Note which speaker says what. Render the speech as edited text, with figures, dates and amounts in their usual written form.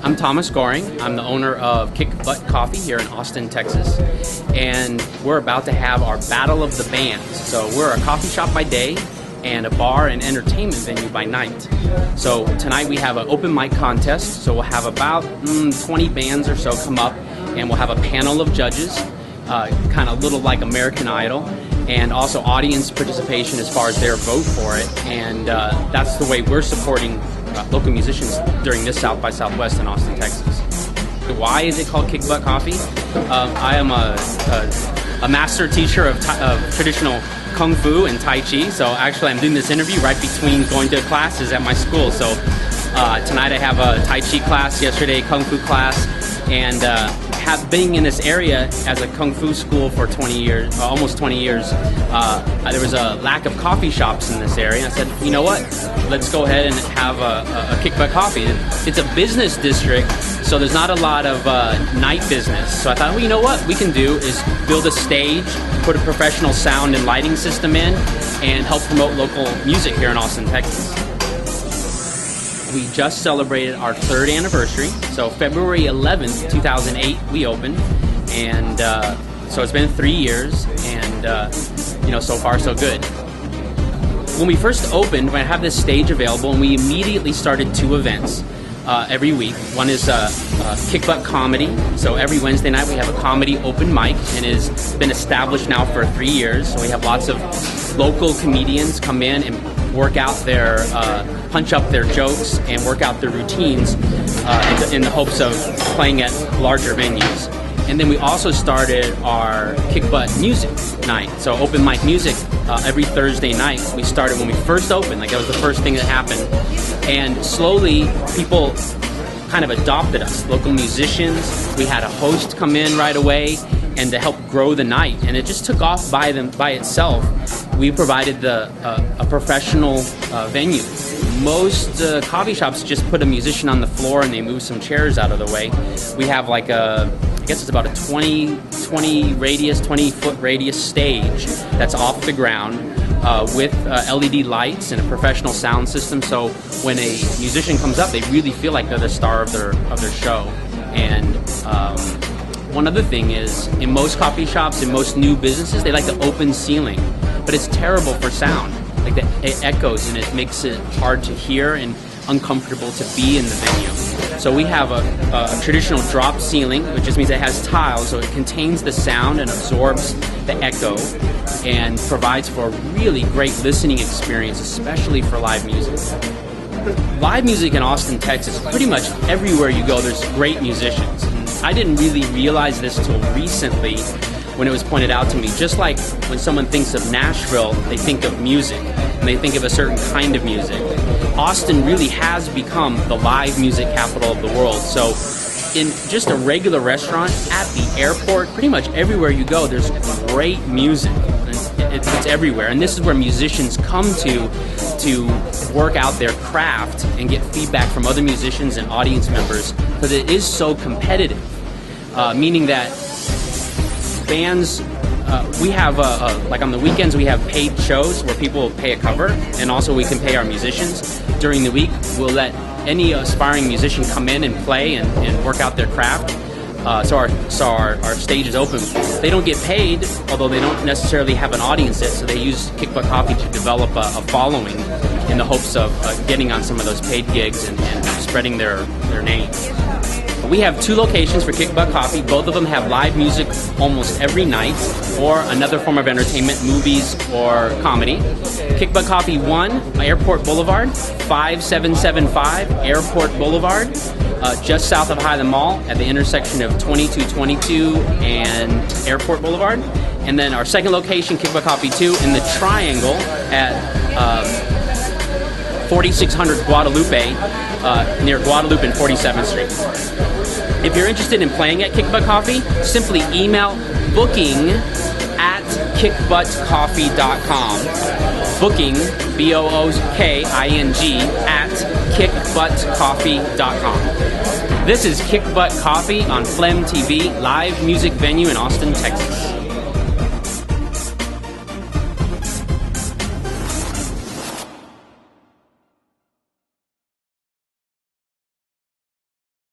Speaker 1: I'm Thomas Gohring. I'm the owner of Butt Coffee here in Austin, Texas. And we're about to have our Battle of the Bands. So we're a coffee shop by day and a bar and entertainment venue by night. So tonight we have an open mic contest. So we'll have about 20 bands or so come up, and we'll have a panel of judges, kind of little like American Idol, and also audience participation as far as their vote for it. And that's the way we're supporting local musicians during this South by Southwest in Austin, Texas. Why is it called Butt Coffee? I am a master teacher of traditional Kung Fu and Tai Chi, so actually I'm doing this interview right between going to classes at my school. So tonight I have a Tai Chi class, yesterday Kung Fu class, and being in this area as a Kung Fu school for 20 years, almost 20 years, there was a lack of coffee shops in this area. And I said, you know what, let's go ahead and have a Butt Coffee. It's a business district, so there's not a lot of night business. So I thought, well, you know what we can do is build a stage, put a professional sound and lighting system in, and help promote local music here in Austin, Texas. We just celebrated our 3rd anniversary, so February 11th, 2008, we opened, and so it's been 3 years, and so far so good. When we first opened, we had this stage available, and we immediately started 2 events every week. One is Butt Comedy, so every Wednesday night we have a comedy open mic, and it has been established now for 3 years, so we have lots of local comedians come in and work out their, punch up their jokes and work out their routines in the hopes of playing at larger venues. And then we also started our Butt Music Night, so open mic music every Thursday night. We started when we first opened, like that was the first thing that happened. And slowly people kind of adopted us, local musicians. We had a host come in right away and to help grow the night, and it just took off by itself. We provided a professional venue. Most coffee shops just put a musician on the floor and they move some chairs out of the way. We have like I guess it's about a 20 foot radius stage that's off the ground with LED lights and a professional sound system. So when a musician comes up, they really feel like they're the star of their show. And one other thing is, in most coffee shops, in most new businesses, they like the open ceiling, but it's terrible for sound. Like it echoes and it makes it hard to hear and uncomfortable to be in the venue. So we have a traditional drop ceiling, which just means it has tiles, so it contains the sound and absorbs the echo and provides for a really great listening experience, especially for live music. Live music in Austin, Texas, pretty much everywhere you go, there's great musicians. I didn't really realize this till recently when it was pointed out to me. Just like when someone thinks of Nashville, they think of music, and they think of a certain kind of music. Austin really has become the live music capital of the world. So in just a regular restaurant, at the airport, pretty much everywhere you go, there's great music. It's everywhere, and this is where musicians come to work out their craft and get feedback from other musicians and audience members, because it is so competitive, meaning that bands, we have like on the weekends we have paid shows where people pay a cover, and also we can pay our musicians. During the week we'll let any aspiring musician come in and play and work out their craft. So our stage is open. They don't get paid, although they don't necessarily have an audience yet, so they use Butt Coffee to develop a following in the hopes of getting on some of those paid gigs and spreading their name. We have 2 locations for Butt Coffee. Both of them have live music almost every night, or another form of entertainment, movies or comedy. Butt Coffee 1, Airport Boulevard, 5775 Airport Boulevard, just south of Highland Mall at the intersection of 2222 and Airport Boulevard. And then our second location, Butt Coffee 2, in the Triangle at 4600 Guadalupe, near Guadalupe and 47th Street. If you're interested in playing at Butt Coffee, simply email booking at kickbuttcoffee.com. Booking, BOOKING, at kickbuttcoffee.com. This is Butt Coffee on FLEMtv, live music venue in Austin, Texas.